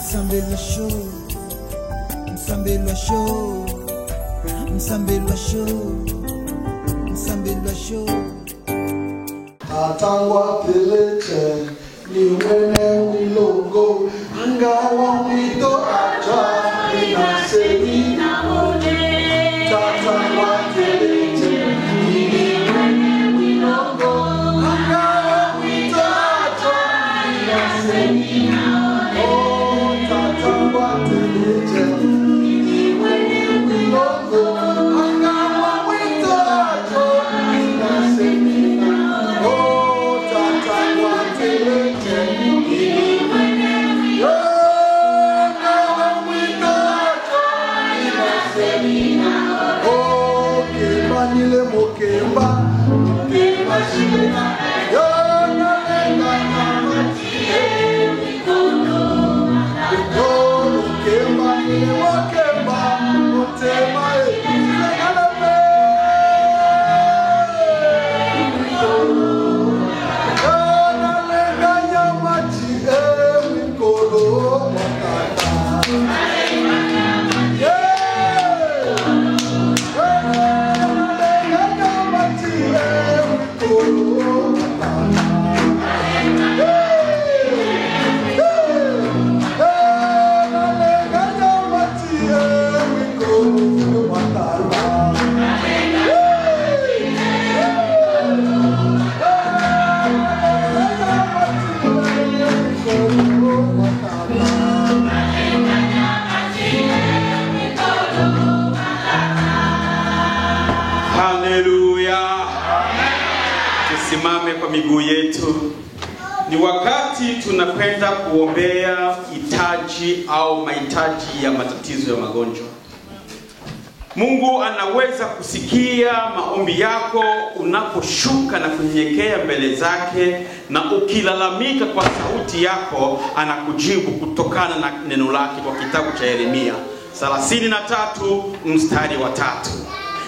Msambelwa show, Msambelwa show, Msambelwa show, Msambelwa show. Atangwa peleche ni wene wilogo angawa wito acha inasemi na mone. Atangwa peleche ni wene wilogo angawa wito acha inasemi na mone. Oh, atangwa peleche ni wene wilogo angawa wito acha inasemi na mone. Nile mokemba mokemba shina yo na lenga na matie mikono yo mokemba nile mokemba motema ekala me mikono yo na lenga ya matie mikono motata Tusimame kwa miguu yetu. Ni wakati tunakwenda kuombea hitaji au mahitaji ya matatizo ya magonjwa. Mungu anaweza kusikia maombi yako unaposhuka na kunyenyekea mbele zake, na ukilalamika kwa sauti yako anakujibu kutokana na neno lake kwa kitabu cha Yeremia 33 mstari wa 3.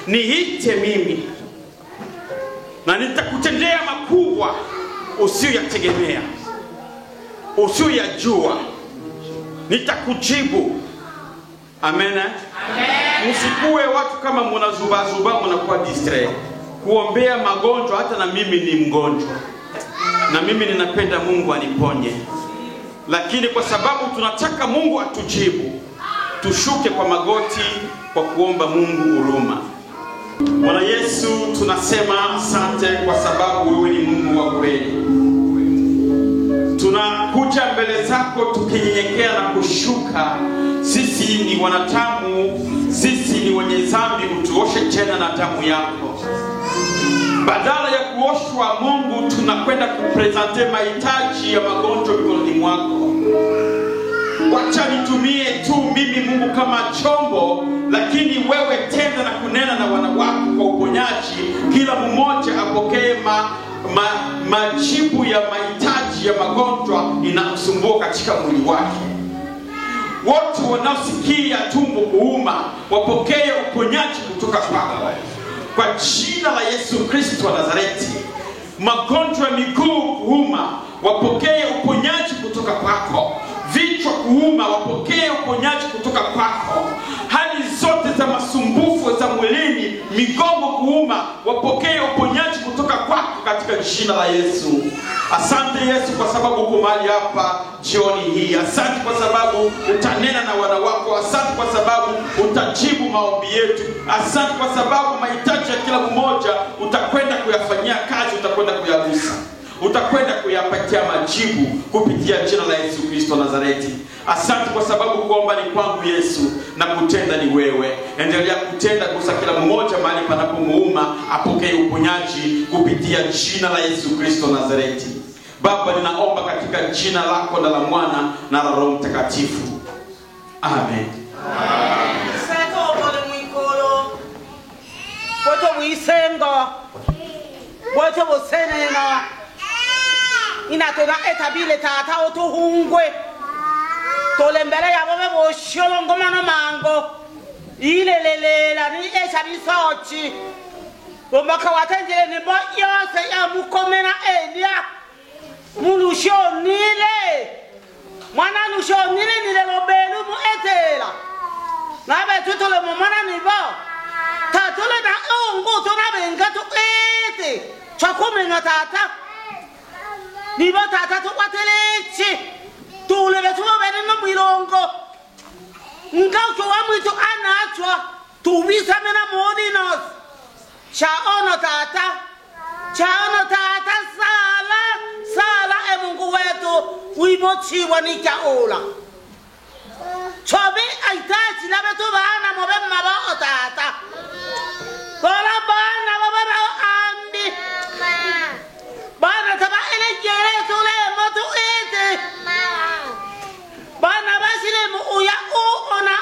Niite mimi na nitakutendea makubwa usiyoyategemea, usiyoyajua. Nitakujibu. Amen. Msikuwe watu kama mnazubazuba mnakuwa distrait kuombea magonjwa. Hata na mimi ni mgonjwa, na mimi ninapenda Mungu aniponye, lakini kwa sababu tunataka Mungu atujibu, tushuke kwa magoti kwa kuomba Mungu huruma. Bwana Yesu, tunasema asante kwa sababu wewe ni Mungu wa kweli. Tunakuja mbele zako tukinyenyekea na kushuka. Sisi ni wanadamu, sisi ni wenye dhambi, utuoshe tena na damu yako. Badala ya kuoshwa Mungu, tunakwenda kupresente mahitaji ya magonjwa mikononi mwako. Wacha nitumie tu mimi Mungu kama chombo, lakini wewe tenda na kunena na wana wako kwa uponyaji. Kila mmoja apokee majibu ya mahitaji ya magonjwa inamsumbua katika mwili wake. Wote wanaosikia tumbo kuuma wapokee uponyaji kutoka kwako, kwa jina la Yesu Kristo wa Nazareti. Magonjwa ya miguu kuuma wapokee uponyaji kutoka kwako. Vichwa kuuma wapokee uponyaji kutoka kwako. Hali zote za masumbufu za mwilini, migongo kuuma, wapokee uponyaji kutoka kwako katika jina la Yesu. Asante Yesu kwa sababu uko mahali hapa jioni hii. Asante kwa sababu utanena na wana wako. Asante kwa sababu utajibu maombi yetu. Asante kwa sababu mahitaji ya kila mmoja utakwenda kuyafanyia kazi, utakwenda kuyagusa, utakwenda kuyapatia majibu kupitia jina la Yesu Kristo Nazareti. Asante kwa sababu kuomba ni kwangu Yesu na kutenda ni wewe. Endelea kutenda, gusa kila mmoja mahali panapomuuma, apokee uponyaji kupitia jina la Yesu Kristo Nazareti. Baba, ninaomba katika jina lako na la Mwana na la Roho Mtakatifu. Amen. Sento pole mwikolo. Boto mwisengo. Boto bosenena. Inatona etabile tata otuhungwe. Tolembele ya bobe bosholo ngomano mango. Ile la ni echabi sochi. Bombaka watenjele ni bo yose ya mukomena elia. Mulushonile. Mwana nushonile nile wetu tole momana nibo tatole na ungu tona benga tu ete chakome na tata nibo tata tu kwatelechi tule betu bene no milongo ngau to amu to anachwa tu visa mena modinos chaono tata sala e Mungu wetu uimochiwa ni chaola chobe aitachi na betu bana mobe mabao tata bola bana baba ambi bana taba ele jere tole motu ete bana basile mu uya ona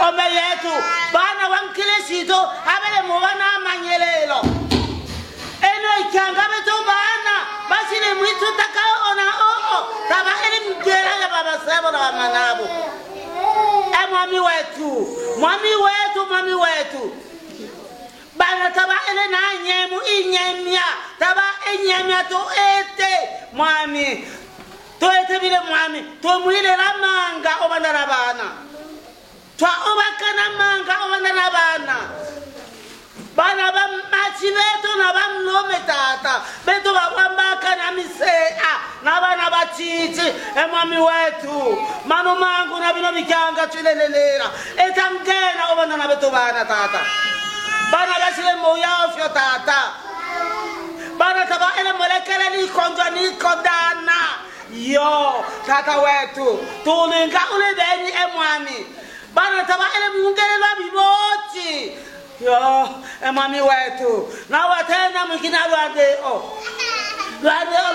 ombe yetu bana wankile sito abele mwana manyelelo eno ikanga betu bana basile mwitu taka ona taba ele mjera ya baba sebo na manabo mwami wetu bana taba ele na nyemu inyemya taba enyemya to ete mwami to ete bile mwami to mwile la manga obandana bana twa obakana manga obandana bana ba machi betu na ba mlome tata betu ba kwambaka na misea na bana bachichi mwami wetu manu mangu na bino bikanga chilelelera etangena obandana betu bana tata bana basile moya ofyo tata bana taba ele molekele ni konjwa ni kodana yo tata wetu tulinga ule beni mwami bana taba ele mungele la biboti yo mwami wetu na watena mwingine alwade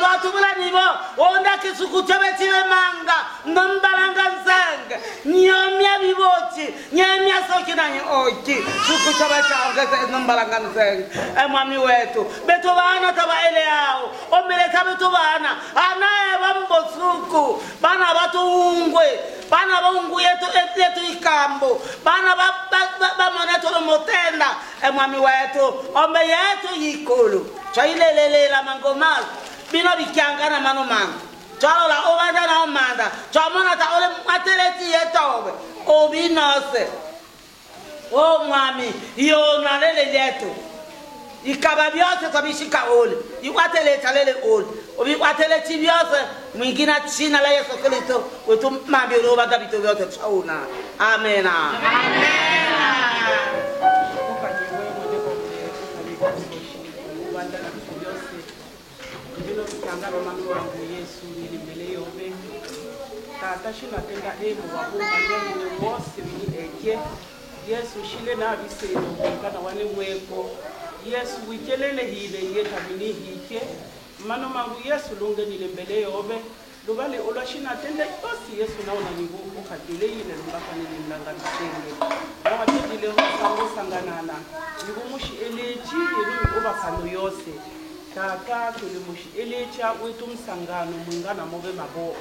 watu bula nibo onda kisuku chebe manga ndambalanga nzanga nyamya biboti nyamya soki na oji suku chebe changa ndambalanga nzanga mwami wetu beto bana taba ele yao omeleta beto bana anaye bambosuku bana batungwe bana baungu yetu ikambo bana ba moneto motenda mwami wetu ombe yetu yikulu chailelele mangoma bino bikyanga na manoma chala obanda na manda chamona ta ole mateleti yetobe obinose o mwami yo na lele yetu ikaba byose kabishika ole ikwatele talele ole obikwatele tibyose mwingina china la Yesu Kristo wetu mambi roba dabito byote chauna amen Kangalo mami wangu Yesu nilimbele yobe tata shina tenda emu wako manyeni wose mini eke Yesu shile na biselo kana wane mweko Yesu wikelele hile yeta mini hike mano mangu Yesu lunge nilimbele yobe lubale ola shina tenda yosi Yesu naona nigo ukatile ile lumbaka nilimlanga bisenge na watendile hosango sanganana nigo mushi eleji yelu oba kanu yose tata tulimushi elecha wetu msangano mwingana mobe maboo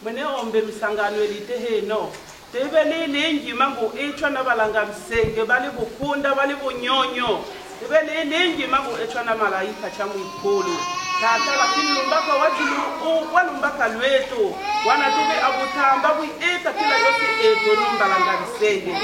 mwene ombe msangano elite heno tebe lengi mango echwa na balanga msenge bali bukunda bali bunyonyo tebe lengi mango echwa na malaika cha mwikulu tata lakini lumbaka wajilu walumbaka lwetu wana tube abutamba eta kila yote eto numbalanga msenge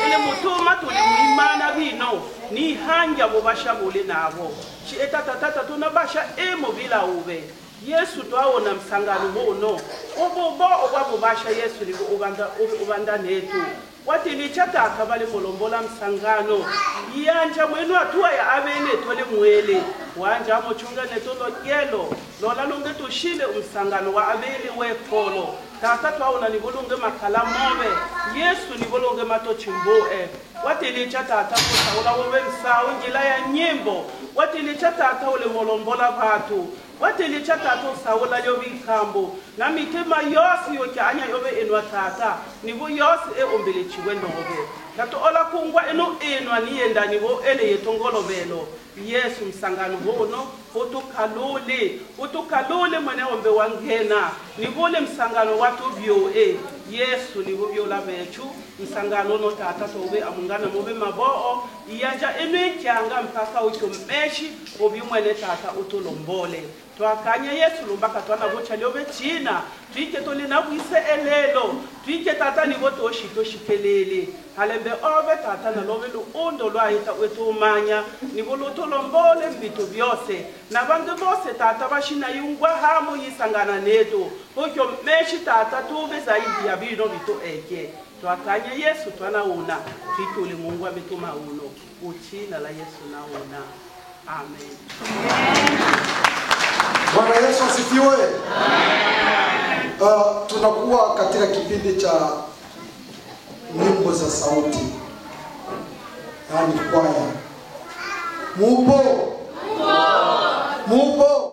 ele mutuma tulimuimana bino ni hanja bobasha bole nabo chi tata tunabasha emo bila ube Yesu twaona msangano hono obobo obabasha Yesu libo ubanda netu wati lichataka bali molombola msangano yanja mwenu atua ya abene tole mwele wanja mochunga netolo yelo lola lunge tushile umsangano wa abele wefolo tata twaona nibolunge makala mobe Yesu nibolunge matochimboe wati lichatata kusaula wobe msao njila ya nyimbo wati lichatata ule molombola batu wati lichatata usaula yobi kambo na mitema yosi yokyanya yobe enwa tata nibo yosi ombele chiwendo obe kato ola kungwa eno enwa nienda nibo ele yetongolo belo Yesu msangano hono utukalule mwene ombe wangena nibole msangano watu vyo Yesu ni bubyola bechu msangano no tata tobe amungana mobe maboo iyaja emekyanga mpaka uchomeshi obyumwene tata utolombole twakanya Yesu lumbaka twana bocha lyobe china twike toli na bwise elelo twike tata ni boto oshito shikelele halembe obe tata na lobe lu ondo lwaita wetumanya ni boluto lombole mbito byose nabantu bose tata bashina yungwa hamu yisangana neto okyo meshi tata tube zaidi ya bino bito eke twakanya Yesu twanaona twike ulimwengu abetu mauno uchina la Yesu naona amen. Bwana Yesu asifiwe. Tunakuwa katika kipindi cha nyimbo za sauti, yaani kwaya. Mupo? Mupo?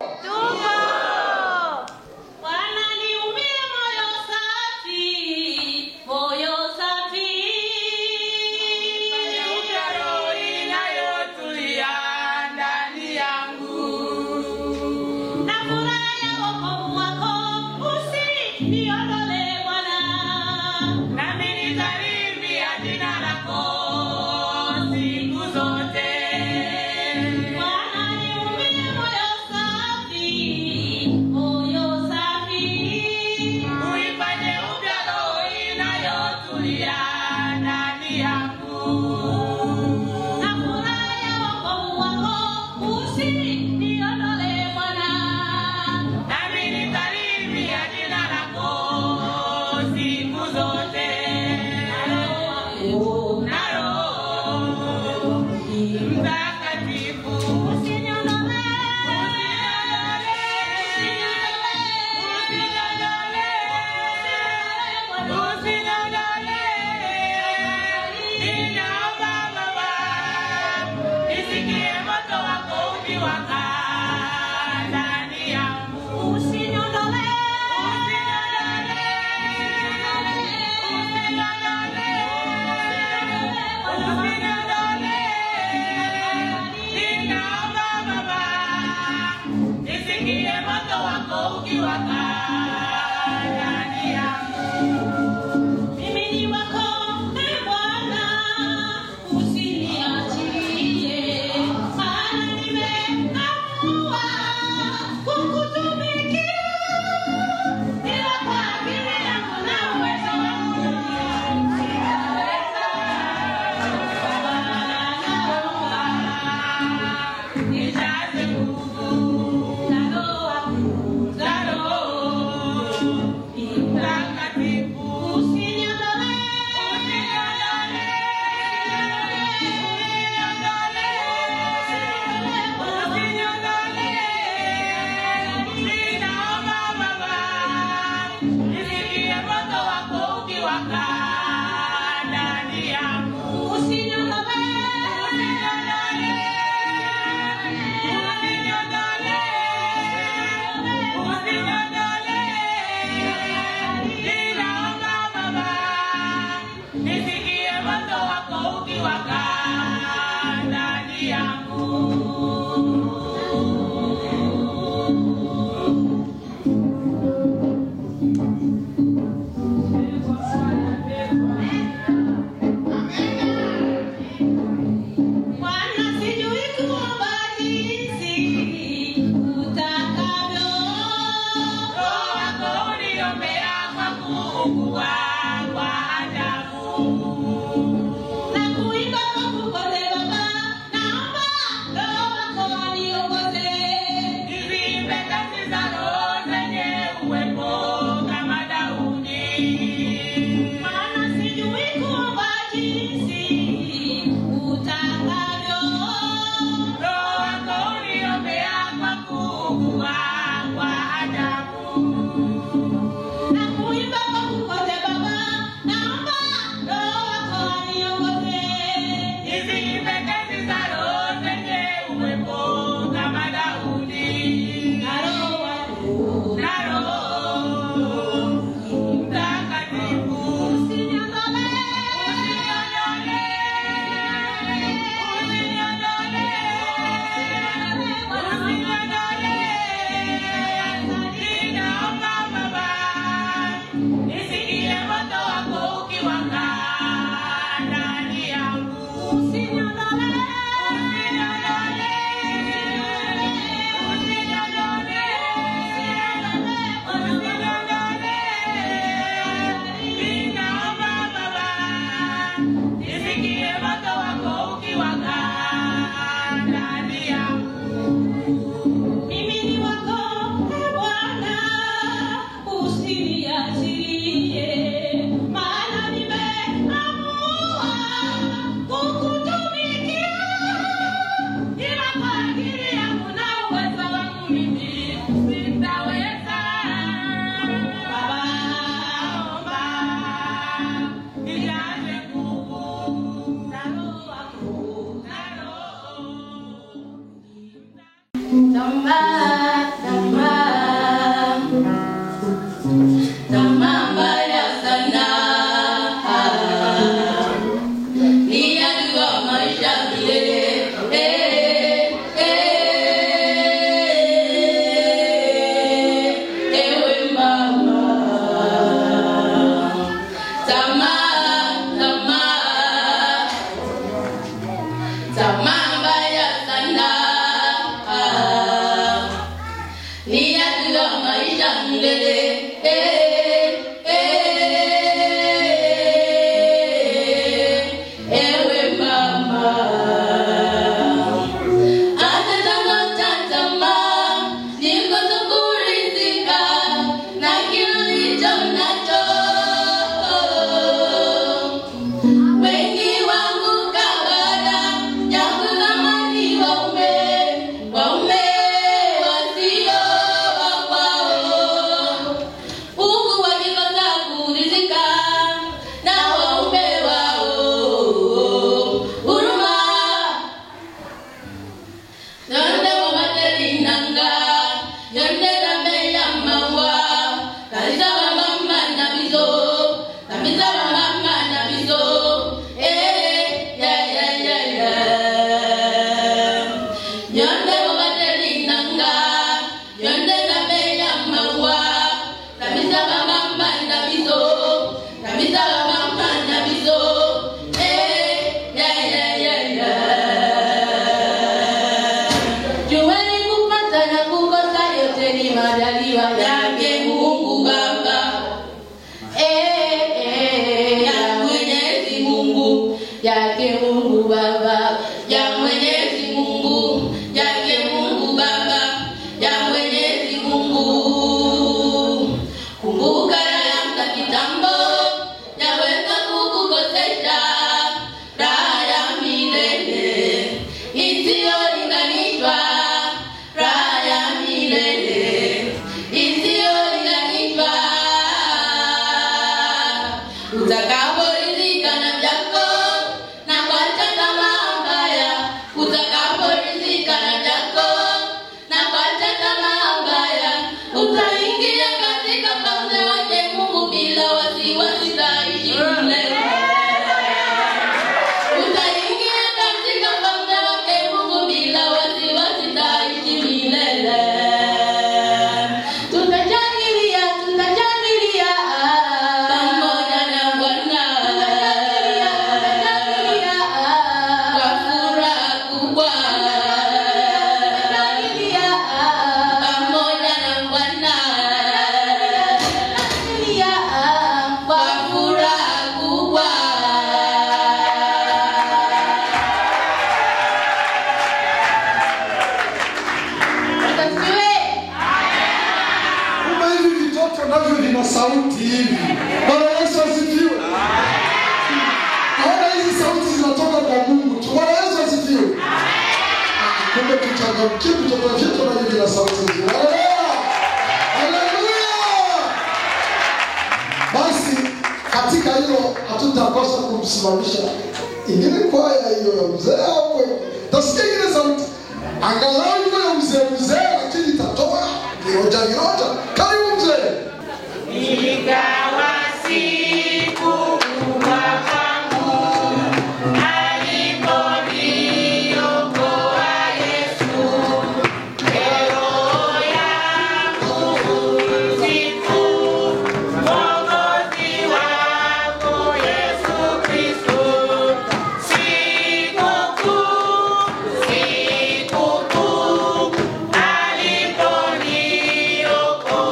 Aliponiokoa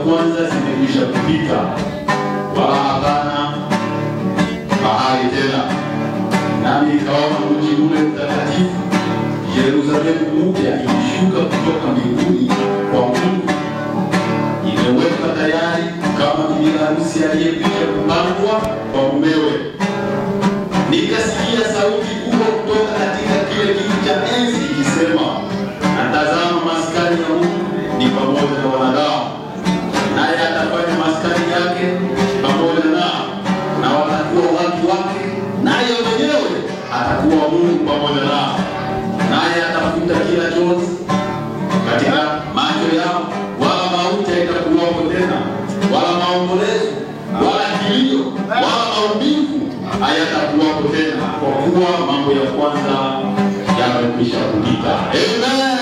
kwanza zimekwisha kupita, wala hapana mahali tena. Nami nikaona mji ule mtakatifu Yerusalemu mpya ikishuka kutoka mbinguni kwa Mungu, imewekwa tayari kama bibi harusi aliyekwisha kupambwa kwa mumewe. Nikasikia sauti kubwa kutoka katika kile kiti cha enzi ikisema, na tazama, maskani ya Mungu ni pamoja na wanadamu, naye atafanya maskani yake pamoja nao, na watakuwa watu wake, naye mwenyewe atakuwa Mungu pamoja nao. Naye atafuta kila chozi katika macho yao, wala mauti haitakuwapo tena, wala maombolezo, wala kilio, wala maumivu hayatakuwapo tena, kwa kuwa mambo ya kwanza yamekwisha kupita. Amen.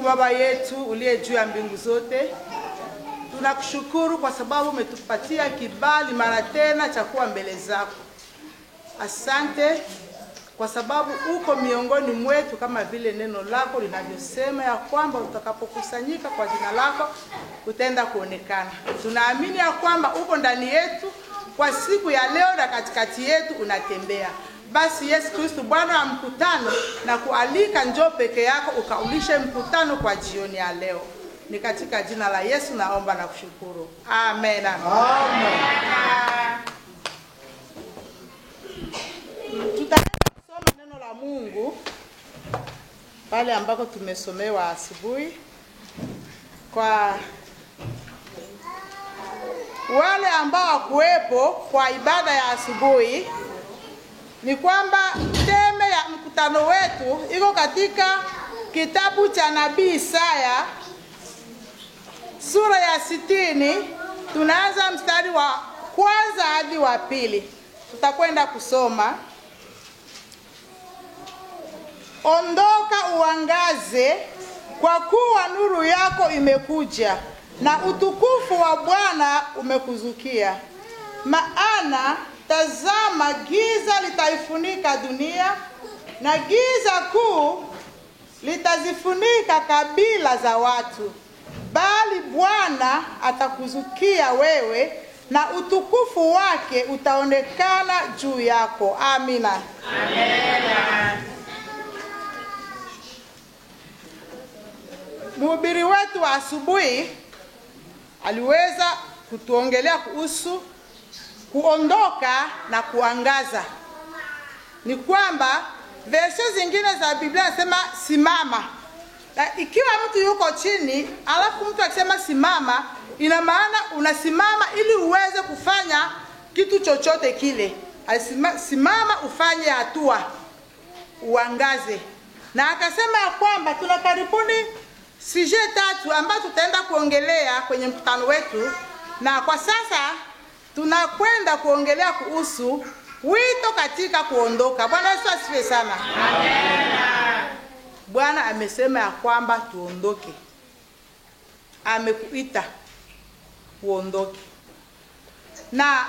Baba yetu uliye juu ya mbingu zote, tunakushukuru kwa sababu umetupatia kibali mara tena cha kuwa mbele zako. Asante kwa sababu uko miongoni mwetu, kama vile neno lako linavyosema ya kwamba utakapokusanyika kwa jina lako utaenda kuonekana. Tunaamini ya kwamba uko ndani yetu kwa siku ya leo na katikati yetu unatembea. Basi Yesu Kristo, Bwana wa mkutano, na kualika njoo peke yako ukaulishe mkutano kwa jioni ya leo. Ni katika jina la Yesu naomba na kushukuru. Amen. Amen. Tutaenda kusoma neno la Mungu pale ambako tumesomewa asubuhi. Kwa wale ambao kuwepo kwa ibada ya asubuhi, ni kwamba teme ya mkutano wetu iko katika kitabu cha nabii Isaya sura ya 60. Tunaanza mstari wa kwanza hadi wa pili. Tutakwenda kusoma. Ondoka uangaze, kwa kuwa nuru yako imekuja na utukufu wa Bwana umekuzukia. Maana tazama, giza litaifunika dunia, na giza kuu litazifunika kabila za watu. Bali Bwana atakuzukia wewe, na utukufu wake utaonekana juu yako. Amina. Amina. Mhubiri wetu wa asubuhi aliweza kutuongelea kuhusu kuondoka na kuangaza. Ni kwamba verse zingine za Biblia nasema simama. Na ikiwa mtu yuko chini, alafu mtu akisema simama, ina maana unasimama ili uweze kufanya kitu chochote kile. Simama ufanye hatua, uangaze. Na akasema ya kwamba tuna karibuni sije 3 ambazo tutaenda kuongelea kwenye mkutano wetu, na kwa sasa tunakwenda kuongelea kuhusu wito katika kuondoka. Bwana Yesu asifiwe sana. Amen. Bwana amesema ya kwamba tuondoke. Amekuita uondoke. Na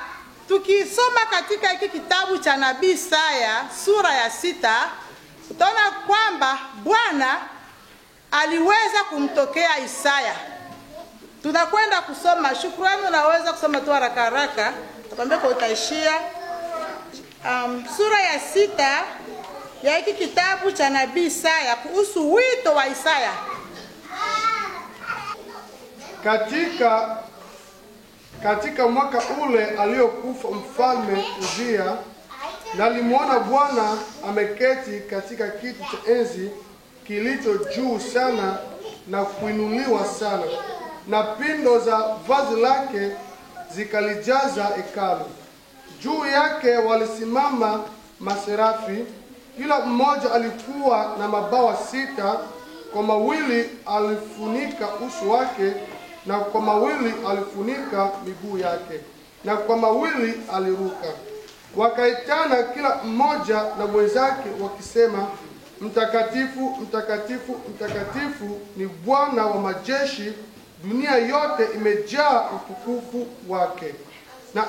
tukisoma katika hiki kitabu cha nabii Isaya sura ya 6, utaona kwamba Bwana aliweza kumtokea Isaya. Tunakwenda kusoma, shukrani unaweza kusoma tu haraka haraka, nakwambia kwa utaishia sura ya 6 ya hiki kitabu cha nabii Isaya kuhusu wito wa Isaya. Katika mwaka ule aliokufa mfalme Uzia, nalimwona Bwana ameketi katika kiti cha enzi kilicho juu sana na kuinuliwa sana, na pindo za vazi lake zikalijaza hekalu. Juu yake walisimama maserafi, kila mmoja alikuwa na mabawa 6, kwa mawili alifunika uso wake, na kwa mawili alifunika miguu yake, na kwa mawili aliruka. Wakaitana kila mmoja na mwenzake wakisema, mtakatifu, mtakatifu, mtakatifu ni Bwana wa majeshi, dunia yote imejaa utukufu wake. Na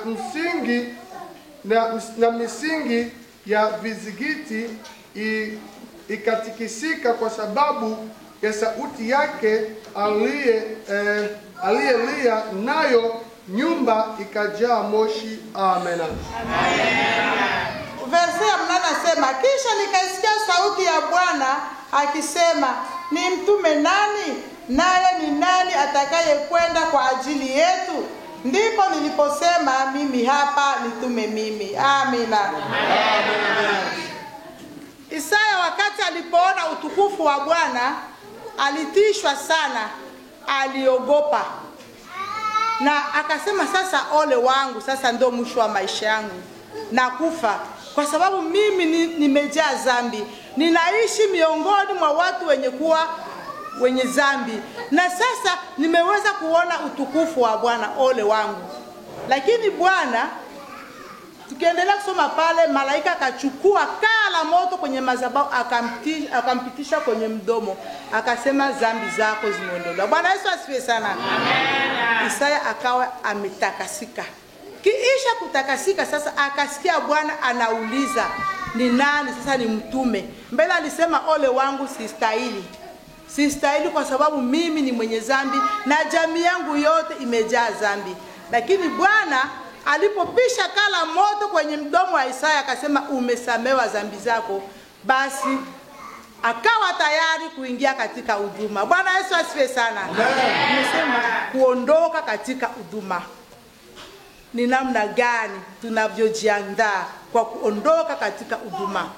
misingi ya vizigiti ikatikisika kwa sababu ya sauti yake aliyelia, nayo nyumba ikajaa moshi. Amen. Verse ya 8 nasema, kisha nikaisikia sauti ya Bwana akisema, ni mtume nani? Naye ni nani atakaye kwenda kwa ajili yetu? Ndipo niliposema, mimi hapa, nitume mimi. Amina. Isaya wakati alipoona utukufu wa Bwana alitishwa sana, aliogopa. Na akasema, sasa ole wangu, sasa ndio mwisho wa maisha yangu, nakufa kwa sababu mimi nimejaa dhambi. Ninaishi miongoni mwa watu wenye dhambi. Na sasa nimeweza kuona utukufu wa Bwana, ole wangu. Lakini Bwana, tukiendelea kusoma pale, malaika akachukua kaa la moto kwenye madhabahu, akampitisha kwenye mdomo, akasema, dhambi zako zimeondolewa. Bwana Yesu asifiwe sana. Amen. Isaya akawa ametakasika. Kiisha kutakasika, sasa akasikia Bwana anauliza, ni nani sasa ni mtume? Mbele alisema, ole wangu, sistahili kwa sababu mimi ni mwenye dhambi na jamii yangu yote imejaa dhambi. Lakini Bwana alipopisha kala moto kwenye mdomo wa Isaya akasema, umesamewa dhambi zako, basi akawa tayari kuingia katika huduma. Bwana Yesu asifiwe sana. Nimesema kuondoka katika huduma. Ni namna gani tunavyojiandaa kwa kuondoka katika huduma?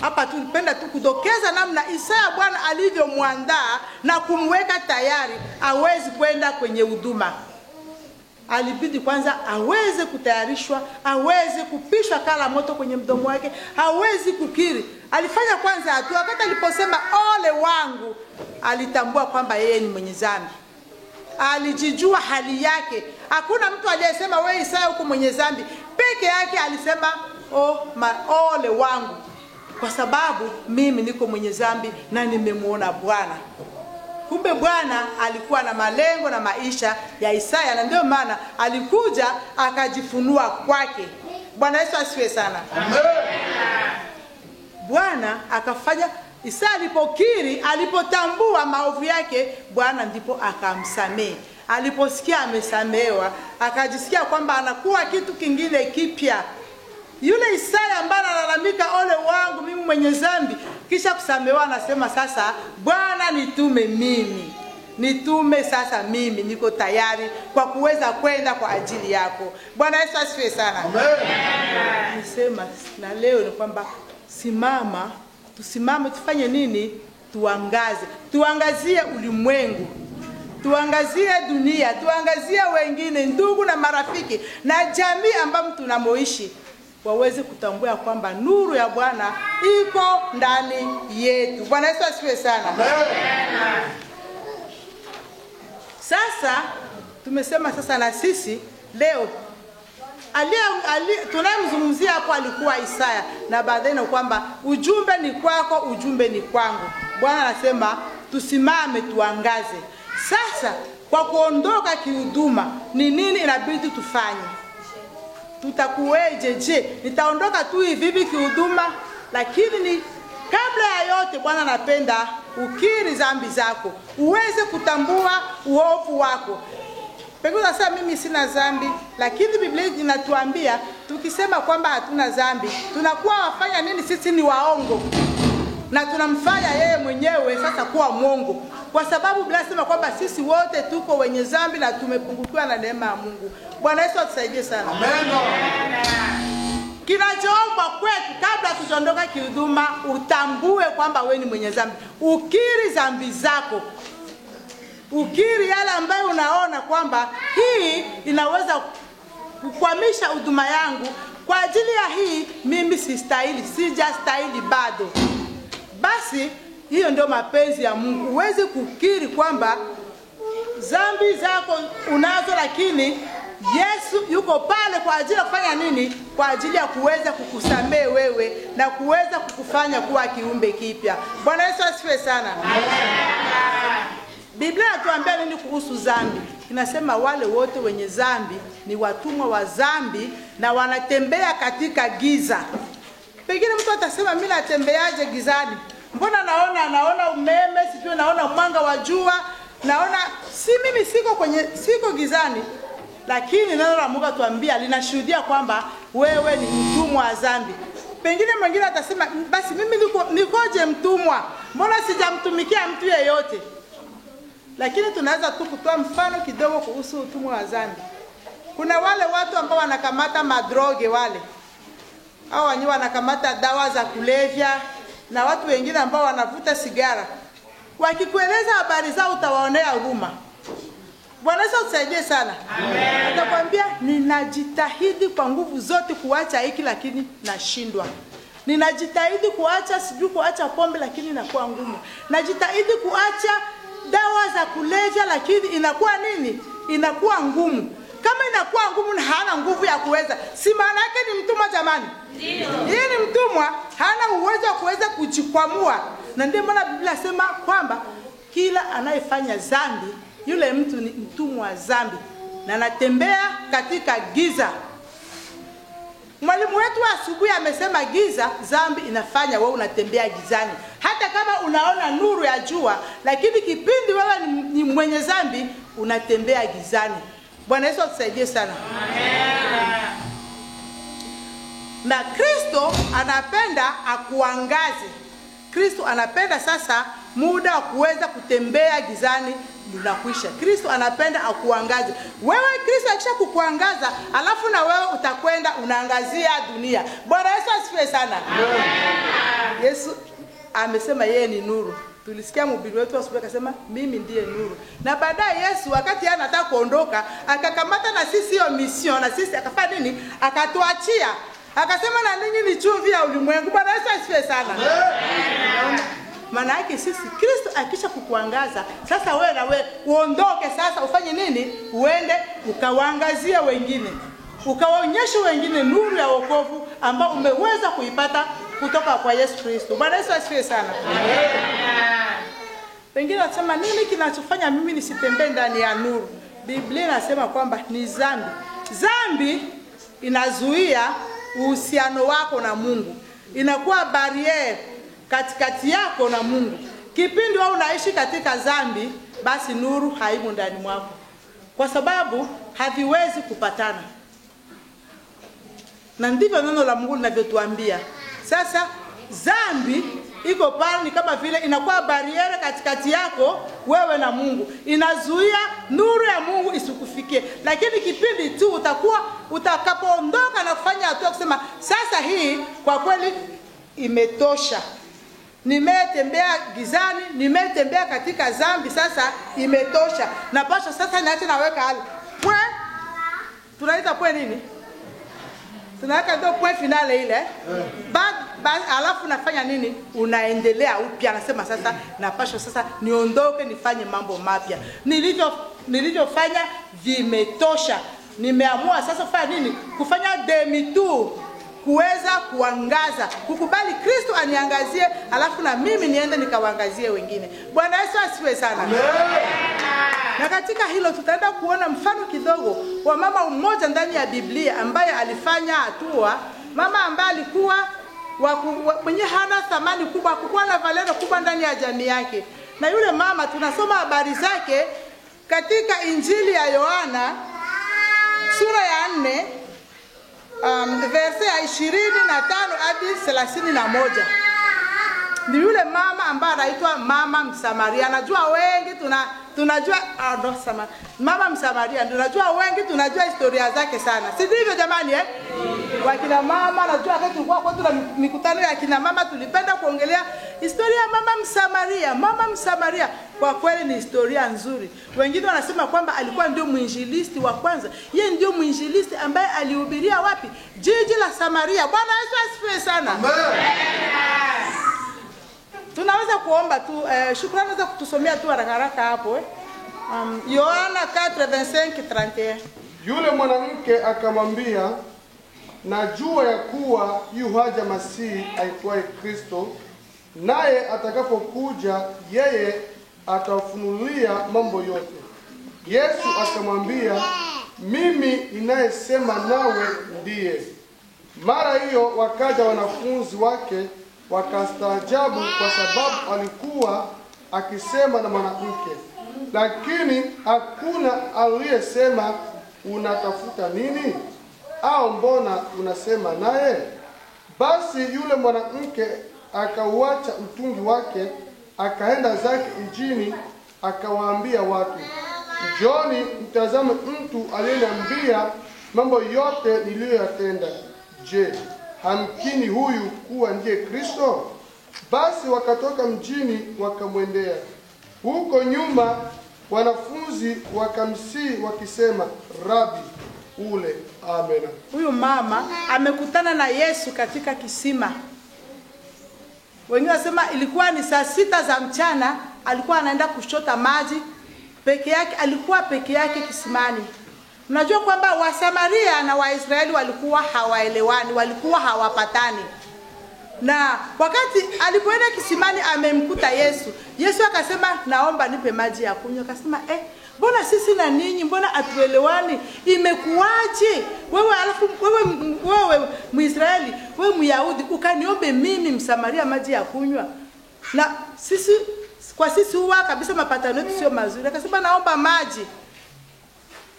Hapa tunapenda tu kudokeza namna Isaya Bwana alivyomwandaa na kumweka tayari awezi kwenda kwenye huduma. Alibidi kwanza aweze kutayarishwa, aweze kupishwa kala moto kwenye mdomo wake, aweze kukiri. Alifanya kwanza hatua, wakati aliposema ole wangu, alitambua kwamba yeye ni mwenye dhambi. Alijijua hali yake. Hakuna mtu aliyesema wewe Isaya uko mwenye dhambi. Peke yake alisema ole wangu, kwa sababu mimi niko mwenye dhambi na nimemuona Bwana. Kumbe Bwana alikuwa na malengo na maisha ya Isaya, na ndio maana alikuja akajifunua kwake. Bwana Yesu asifiwe sana. Amen. Bwana akafanya Isaya alipokiri, alipotambua maovu yake, Bwana ndipo akamsamehe. aliposikia amesamehewa, akajisikia kwamba anakuwa kitu kingine kipya. Yule Isaya ambaye analalamika, ole wangu mimi mwenye dhambi, kisha kusamehewa anasema sasa, Bwana nitume mimi. Nitume sasa mimi, niko tayari kwa kuweza kwenda kwa ajili yako. Bwana Yesu asifiwe sana. Amen. Nisema na leo ni kwamba tusimame tufanye nini? Tuangaze. Tuangazie ulimwengu. Tuangazie dunia, tuangazie wengine, ndugu na marafiki na jamii ambayo tunamoishi, waweze kutambua kwamba nuru ya Bwana iko ndani yetu. Bwana Yesu asifiwe sana. Amen. Sasa tumesema sasa na sisi leo tunayemzungumzia hapo alikuwa Isaya, na baadaye na kwamba ujumbe ni kwako, ujumbe ni kwangu. Bwana anasema tusimame tuangaze. Sasa kwa kuondoka kihuduma ni nini inabidi tufanye? Tutakuweje? Je, nitaondoka tu hivi kihuduma? Lakini ni kabla ya yote Bwana anapenda ukiri dhambi zako, uweze kutambua uovu wako. Pengine unasema mimi sina dhambi, lakini Biblia inatuambia tukisema kwamba hatuna dhambi, tunakuwa wafanya nini? Sisi ni waongo. Na tunamfanya yeye mwenyewe sasa kuwa mwongo. Kwa sababu Biblia inasema kwamba sisi wote tuko wenye dhambi na tumepungukiwa na neema ya Mungu. Bwana Yesu atusaidie sana. Amen. Kinachoomba kwetu kabla tusiondoka kihuduma, utambue kwamba wewe ni mwenye dhambi. Ukiri dhambi zako. Ukiri yale ambayo unaona kwamba hii inaweza kukwamisha huduma yangu. Kwa ajili ya hii mimi sistahili, sijastahili bado. Basi hiyo ndio mapenzi ya Mungu. Uweze kukiri kwamba dhambi zako unazo, lakini Yesu yuko pale kwa ajili ya kufanya nini? Kwa ajili ya kuweza kukusamehe wewe na kuweza kukufanya kuwa kiumbe kipya. Bwana Yesu asifiwe sana. Biblia inatuambia nini kuhusu dhambi? Inasema wale wote wenye dhambi ni watumwa wa dhambi na wanatembea katika giza. Pengine mtu atasema mimi natembeaje gizani? Mbona naona umeme, sijui naona mwanga wa jua, naona mimi siko gizani. Lakini neno la Mungu atuambia linashuhudia kwamba wewe ni mtumwa wa dhambi. Pengine mwingine atasema basi mimi nikoje mtumwa? Mbona sijamtumikia mtu yeyote? Lakini tunaweza tu kutoa mfano kidogo kuhusu utumwa wa dhambi. Kuna wale watu ambao wanakamata madroge wale. Hao wenyewe wanakamata dawa za kulevya, na watu wengine ambao wanavuta sigara. Wakikueleza habari zao utawaonea huruma. Bwana Yesu atusaidie sana. Amen. Atakwambia ninajitahidi kwa nguvu zote kuacha hiki lakini nashindwa. Ninajitahidi kuacha pombe lakini inakuwa ngumu. Najitahidi kuacha dawa za kulevya lakini inakuwa nini? Inakuwa ngumu. Kama inakuwa ngumu na hana nguvu ya kuweza, si maana yake ni mtumwa jamani? Ndio. Yeye ni mtumwa, hana uwezo wa kuweza kujikwamua. Na ndio maana Biblia inasema kwamba kila anayefanya dhambi, yule mtu ni mtumwa wa dhambi na anatembea katika giza. Mwalimu wetu wa asubuhi amesema giza, dhambi inafanya wewe unatembea gizani. Hata kama unaona nuru ya jua, lakini kipindi wewe ni mwenye dhambi, unatembea gizani. Bwana Yesu atusaidie sana. Amen. Na Kristo anapenda akuangaze. Kristo anapenda sasa muda wa kuweza kutembea gizani unakwisha. Kristo anapenda akuangaze. Wewe Kristo akisha kukuangaza, alafu na wewe utakwenda unaangazia dunia. Bwana Yesu asifiwe sana. Amen. Yesu amesema yeye ni nuru. Tulisikia mhubiri wetu asubuhi akasema mimi ndiye nuru. Na baadaye Yesu wakati yeye anataka kuondoka, akakamata na sisi hiyo mission, na sisi akafanya nini? Akatuachia. Akasema na ninyi ni chumvi ya ulimwengu. Bwana Yesu asifiwe sana. Amen. Maana yake sisi Kristo akisha kukuangaza, sasa wewe na wewe uondoke sasa ufanye nini? Uende ukawaangazie wengine. Ukawaonyeshe wengine nuru ya wokovu ambao umeweza kuipata kutoka kwa Yesu Kristo. Bwana Yesu asifiwe sana. Amen. Pengine nasema nini kinachofanya mimi nisitembee ndani ya nuru? Biblia inasema kwamba ni dhambi. Dhambi inazuia uhusiano wako na Mungu. Inakuwa barriere katikati yako na Mungu. Kipindi wewe unaishi katika dhambi, basi nuru haimo ndani mwako. kwa sababu haviwezi kupatana. Na ndivyo neno la Mungu linavyotuambia. Sasa dhambi iko pale, ni kama vile inakuwa bariere katikati yako wewe na Mungu, inazuia nuru ya Mungu isikufikie. Lakini kipindi tu utakapoondoka na kufanya hatua kusema sasa hii kwa kweli imetosha, nimetembea gizani, nimetembea katika dhambi, sasa imetosha, napaswa sasa niache naweka hali pwe, tunaita pwe nini, tunaweka ndio point finale ile. Alafu nafanya nini? Unaendelea upya, nasema sasa napaswa sasa niondoke nifanye mambo mapya. Nilivyofanya vimetosha. Nimeamua sasa kufanya nini? Kufanya demi-tour, kuweza kuangaza, kukubali Kristo aniangazie, alafu na mimi niende nikawaangazie wengine. Bwana Yesu asifiwe sana. Amen. Na katika hilo tutaenda kuona mfano kidogo wa mama mmoja ndani ya Biblia ambaye alifanya hatua, mama ambaye alikuwa mwenye hana thamani kubwa, hakuwa na valero kubwa ndani ya jamii yake. Na yule mama tunasoma habari zake katika Injili ya Yohana sura ya 4 verse ya 25 hadi 31. Ni yule mama ambaye anaitwa mama Msamaria. Najua wengi tunajua mama Msamaria, tunajua wengi tunajua historia zake sana. Si ndivyo jamani Wakina mama najua wakati tulikuwa kwetu na mikutano ya kina mama tulipenda kuongelea historia ya mama Msamaria. Mama Msamaria kwa kweli ni historia nzuri. Wengine wanasema kwamba alikuwa ndio mwinjilisti wa kwanza. Yeye ndio mwinjilisti ambaye alihubiria wapi? Jiji la Samaria. Bwana Yesu asifiwe sana. Amen. Tunaweza kuomba tu shukrani za kutusomea tu haraka hapo Yohana 4:25-31. Yule mwanamke akamwambia, najua ya kuwa yu haja Masihi aitwaye Kristo, naye atakapokuja yeye atafunulia mambo yote. Yesu akamwambia, mimi ninayesema nawe ndiye. Mara hiyo wakaja wanafunzi wake wakastaajabu kwa sababu alikuwa akisema na mwanamke. Lakini hakuna aliyesema unatafuta nini? Au mbona unasema naye? Basi yule mwanamke akauacha mtungi wake, akaenda zake mjini, akawaambia watu, njoni mtazame mtu aliyeniambia mambo yote niliyoyatenda. Je, hamkini huyu kuwa ndiye Kristo? Basi wakatoka mjini wakamwendea. Huko nyuma wanafunzi wakamsihi wakisema, Rabi, ule. Amen. Huyu mama amekutana na Yesu katika kisima. Wengine wasema ilikuwa ni saa 6 za mchana, alikuwa anaenda kuchota maji peke yake, alikuwa peke yake kisimani. Mnajua kwamba Wasamaria na Waisraeli walikuwa hawaelewani, walikuwa hawapatani. Na wakati alipoenda kisimani amemkuta Yesu. Yesu akasema, naomba nipe maji ya kunywa. Akasema, mbona sisi na ninyi mbona atuelewani? Imekuaje? Wewe Mwisraeli, wewe Myahudi, ukaniombe mimi Msamaria maji ya kunywa? Na sisi huwa kabisa mapatano yetu sio mazuri. Akasema, naomba maji.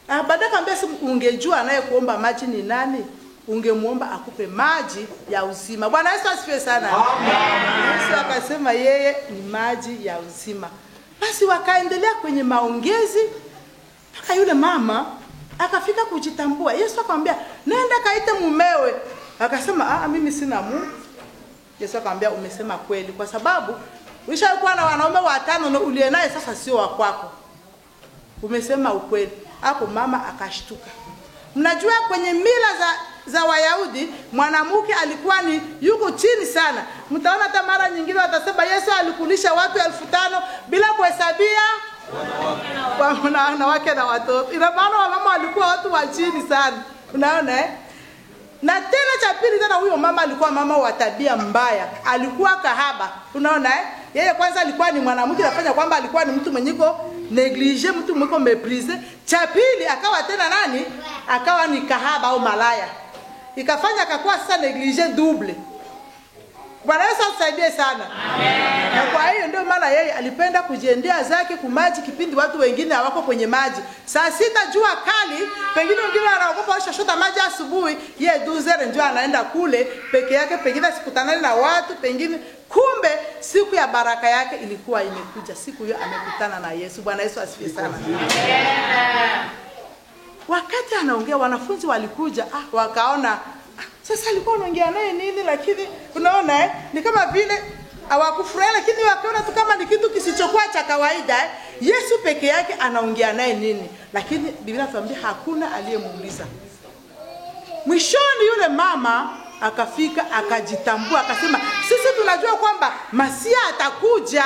Baadaye akamwambia, ungejua naye kuomba maji ni nani, ungemuomba akupe maji ya uzima. Bwana Yesu asifiwe sana. Amen. Yesu akasema yeye ni maji ya uzima. Basi wakaendelea kwenye maongezi mpaka yule mama akafika kujitambua. Yesu akamwambia, nenda kaite mumewe. Akasema, mimi sina mume. Yesu akamwambia, umesema kweli, kwa sababu ulishakuwa na wanaume 5 na uliye naye sasa sio wa kwako. Umesema ukweli. Hapo mama akashtuka. Mnajua kwenye mila za Wayahudi mwanamke alikuwa ni yuko chini sana. Mtaona hata mara nyingine watasema Yesu alikulisha watu 5,000 bila kuhesabia wanawake na watoto. Ina maana wamama walikuwa watu wa chini sana. Unaona Na tena cha pili tena huyo mama alikuwa mama wa tabia mbaya. Alikuwa kahaba. Unaona Yeye kwanza alikuwa ni mwanamke anafanya kwamba alikuwa ni mtu mwenyeko neglige, mtu mwenyeko meprise. Cha pili akawa tena nani? Akawa ni kahaba au malaya. Ikafanya akakuwa sasa neglige double. Bwana Yesu atusaidie sana. Amen. Na kwa hiyo ndio maana yeye alipenda kujiendea zake kumaji kipindi watu wengine hawako kwenye maji. Saa 6 jua kali, pengine wengine wanaogopa washashota maji asubuhi, yeye 12 ndio anaenda kule peke yake, pengine sikutanani na watu, pengine kumbe siku ya baraka yake ilikuwa imekuja. Siku hiyo amekutana na Yesu. Bwana Yesu asifiwe sana. Amen. Wakati anaongea wanafunzi walikuja, wakaona sasa alikuwa anaongea naye nini, lakini unaona ni kama vile hawakufurahi, lakini wakaona tu kama ni kitu kisichokuwa cha kawaida. Yesu peke yake anaongea naye nini, lakini Biblia inatuambia hakuna aliyemuuliza. Mwishoni yule mama akafika akajitambua, akasema sisi tunajua kwamba Masia atakuja.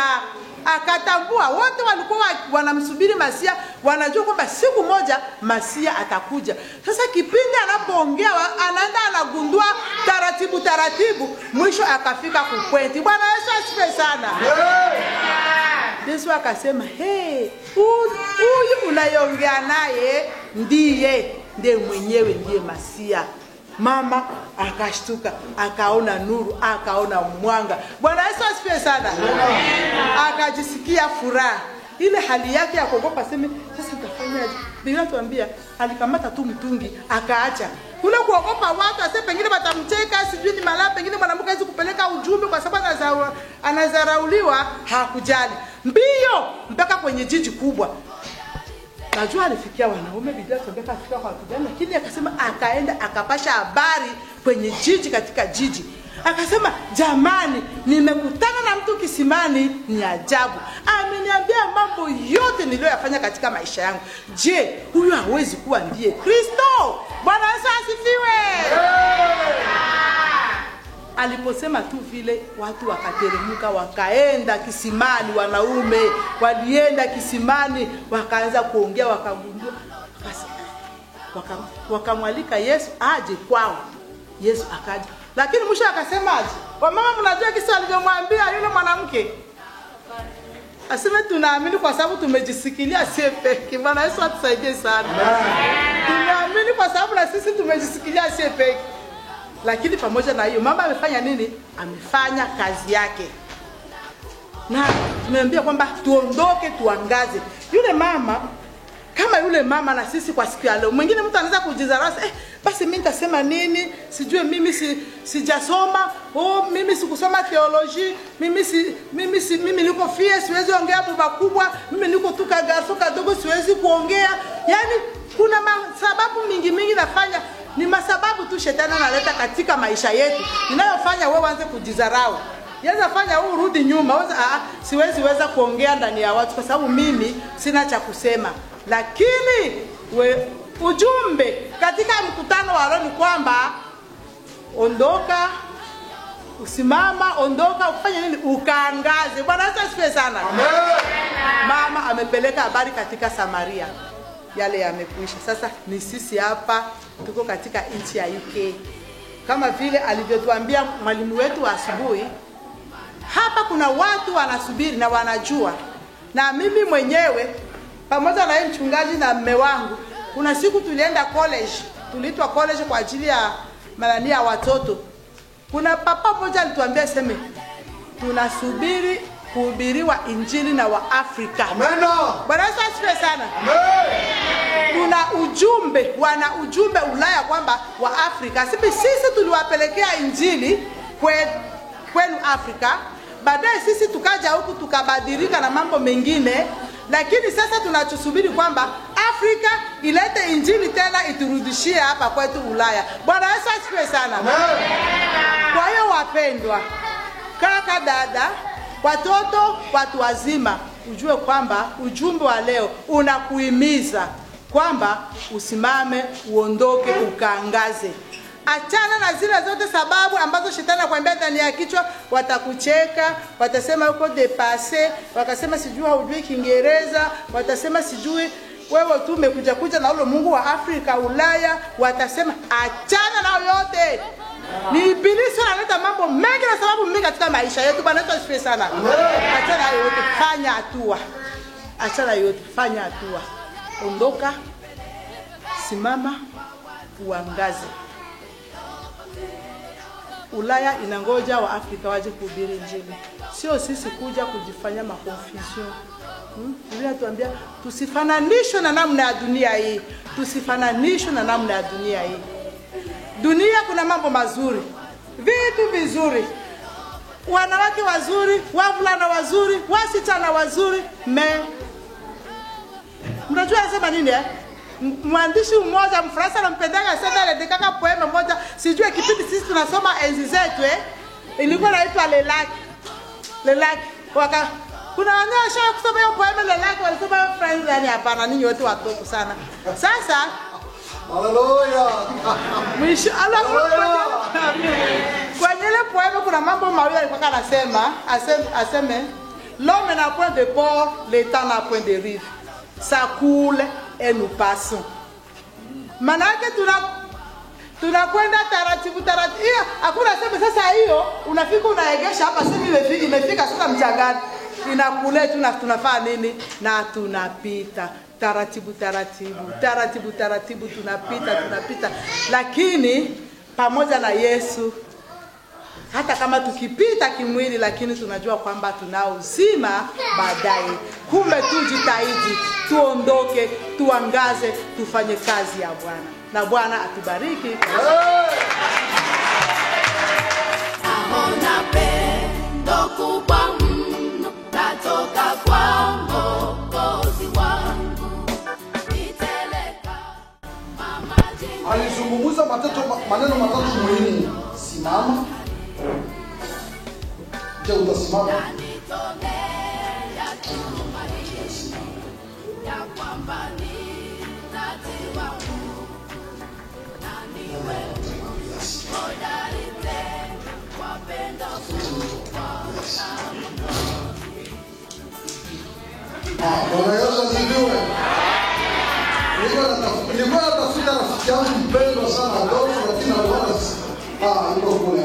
Akatambua wote walikuwa wanamsubiri Masia, wanajua kwamba siku moja Masia atakuja. Sasa kipindi anapoongea anaenda anagundua taratibu, mwisho akafika kupointi. Bwana Yesu asifiwe sana. Yesu akasema, huyu unayeongea naye ndiye mwenyewe, ndiye Masia. Mama akashtuka, akaona nuru, akaona mwanga. Bwana Yesu asifiwe sana. Akajisikia furaha. Ile hali yake ya kuogopa, sema sasa nitafanyaje? Biblia inatuambia alikamata tu mtungi akaacha. Kule kuogopa watu, asema pengine watamcheka, sijui ni malaya, pengine mwanamke hawezi kupeleka ujumbe kwa sababu anazarauliwa, hakujali. Mbio mpaka kwenye jiji kubwa. Najua alifikia wanaume, Biblia inatuambia afika kwa watu gani, lakini akasema akaenda akapasha habari kwenye jiji, katika jiji. Akasema, jamani, nimekutana na mtu kisimani, ni ajabu. Ameniambia mambo yote niliyoyafanya katika maisha yangu. Je, huyu hawezi kuwa ndiye Kristo? Bwana Yesu asifiwe. Aliposema tu vile, watu wakateremka wakaenda kisimani. Wanaume walienda kisimani, wakaanza kuongea, wakagundua, wakamwalika Yesu aje kwao. Yesu akaja, lakini mwisho akasema aje? Wamama, mnajua kisa alivyomwambia yule mwanamke? Aseme tunaamini kwa sababu tumejisikilia sisi. Bwana Yesu atusaidie sana. Tunaamini kwa sababu na sisi tumejisikilia sisi. Lakini pamoja na hiyo, mama amefanya nini? Amefanya kazi yake. Na tumeambia kwamba tuondoke, tuangaze. Yule mama, kama yule mama na sisi kwa siku ya leo, mwingine mtu anaweza kujizarasa, basi mimi nitasema nini? Sijui mimi sijasoma, mimi sikusoma theology, mimi niko fie, siwezi ongea baba kubwa, mimi niko tu kagaso kadogo, siwezi kuongea. Yaani kuna sababu mingi nafanya. Ni masababu tu shetani analeta katika maisha yetu, inayofanya wewe uanze kujizarau. Yaweza fanya wewe urudi nyuma, siwezi kuongea ndani ya watu kwa sababu mimi sina cha kusema. Lakini ujumbe katika mkutano wa roho ni kwamba ondoka, usimama, ondoka, ufanye nini? Ukaangaze. Bwana Yesu asifiwe sana. Amen. Mama amepeleka habari katika Samaria. Yale yamekwisha. Sasa ni sisi hapa tuko katika nchi ya UK. Kama vile alivyotuambia mwalimu wetu wa asubuhi, hapa kuna watu wanasubiri na wanajua. Na mimi mwenyewe pamoja na yeye mchungaji na mume wangu, kuna siku tulienda college, tuliitwa college kwa ajili ya malania ya watoto. Kuna papa mmoja alituambia sema, tunasubiri kuhubiriwa injili na wa Afrika. Amen. Bwana Yesu asifiwe sana. Amen. Wana ujumbe Ulaya kwamba wa Afrika. Sisi tuliwapelekea injili kwenu Afrika. Baadaye sisi tukaja huku tukabadilika na mambo mengine. Lakini sasa tunachosubiri kwamba Afrika ilete injili tena iturudishie hapa kwetu Ulaya. Bwana Yesu asifiwe sana. Amen. Kwa hiyo wapendwa, kaka, dada, watoto, watu wazima, ujue kwamba ujumbe wa leo unakuhimiza kwamba usimame, uondoke, ukaangaze. Achana na zile zote sababu ambazo shetani anakuambia ndani ya kichwa. Watakucheka, watasema uko dépassé, wakasema sijui hujui Kiingereza, watasema sijui wewe tu umekuja na ule Mungu wa Afrika, Ulaya, watasema. Achana na yote. Ni ibilisi analeta mambo mengi na sababu mingi katika maisha yetu. Bwana Yesu asifiwe sana. Achana yote, fanya hatua. Achana yote, fanya hatua. Ondoka, simama, uangaze. Ulaya inangoja wa Afrika waje kuhubiri Injili. Sio sisi kuja kujifanya makonfusion. Biblia tuambia tusifananishwe na namna ya dunia hii. Tusifananishwe na namna ya dunia hii. Dunia kuna mambo mazuri, vitu vizuri, wanawake wazuri, wavulana wazuri, wasichana wazuri. Mnajua anasema nini mwandishi mmoja Mfaransa anampendaga sana ile dekaka poema moja, sijui kipindi sisi tunasoma enzi zetu ilikuwa inaitwa Le Lac. Kuna wanyosha kusoma hiyo poema Le Lac, walisoma hiyo friends, yani hapana, ninyi wote watoto sana. Sasa haleluya. Mwisho kwenye ile poema kuna mambo mawili alikuwa anasema, aseme l'homme n'a point de port, le temps n'a point de rive. Ça coule et nous passons. Manake tunakwenda taratibu. Hiyo hakuna sema sasa hiyo unafika unaegesha hapa sasa imefika sasa mchangani. Inakule tunafanya nini? Na tunapita taratibu tunapita. Lakini pamoja na Yesu, hata kama tukipita kimwili, lakini tunajua kwamba tunao uzima baadaye. Kumbe tujitahidi, tuondoke, tuangaze, tufanye kazi ya Bwana. Na Bwana atubariki. Naona pendo kubwa mno natoka kwa Mwokozi wangu. Niteleka mama alizungumza maneno matatu muhimu. Simama. Je, utasimama? Bwana Yesu asifiwe. Nilikuwa natafuta rafiki yangu mpendwa sana Adolfo, lakini Bwana yuko kule.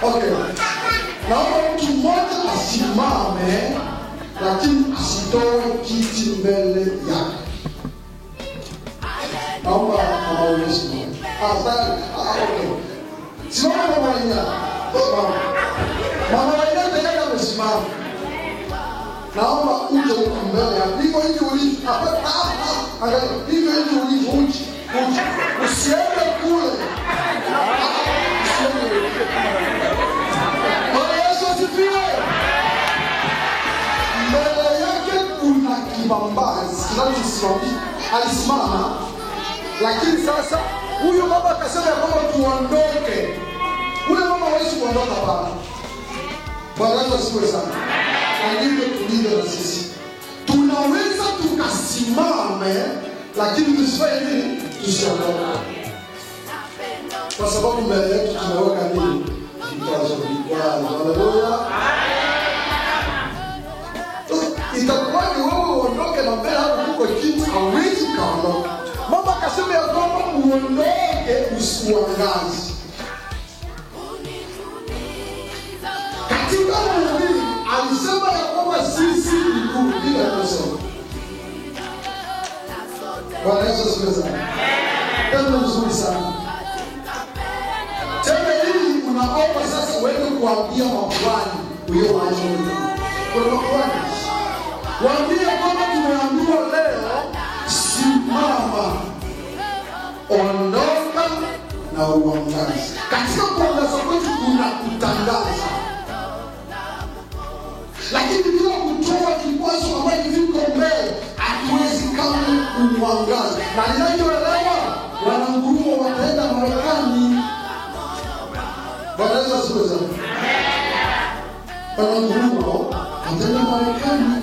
Okay. Naomba mtu mmoja asimame, lakini asitoe kiti mbele yake. Naomba maonyesho. Okay. Simama Mama Waina. Mama Waina tayari amesimama. Naomba uje huko mbele ya hivyo ulivyo. Angalia hivyo ulivyo uje. Usiende kule. Yesu asifiwe. Mbele yake kuna kibambazi kinachosimamia. Alisimama, lakini sasa huyu mama akasema kwamba tuondoke. Ule mama hawezi kuondoka hapa. Bwana Yesu asifiwe sana. Ndivyo tulivyo na sisi. Tunaweza tukasimame, lakini tusifanye nini? Tusiondoke. Kwa sababu mbele yetu tunaweka nini? Vikwazo. Haleluya. Itakuwaje wewe uondoke na mbele hapo kuko kitu hawezi kaondoka? Mama akasema ya kwamba uondoke usiuangaze. Katika Mungu alisema ya kwamba sisi ni kuhubiri kusema. Bwana Yesu asifiwe sana. Tendo nzuri sana. Tendo hili unaomba sasa uende kuambia mabwana ulioacha wewe. Kwa mabwana waambie kwamba tumeambiwa leo simama, ondoka na uangaze. Katika kuangaza kwetu kuna kutangaza, lakini bila kutoa kikwazo ambacho kiko mbele hatuwezi kama kuangaza. Na ninayoelewa wanangurumo wataenda Marekani. Bwana Yesu asifiwe sana. Wanangurumo wataenda Marekani.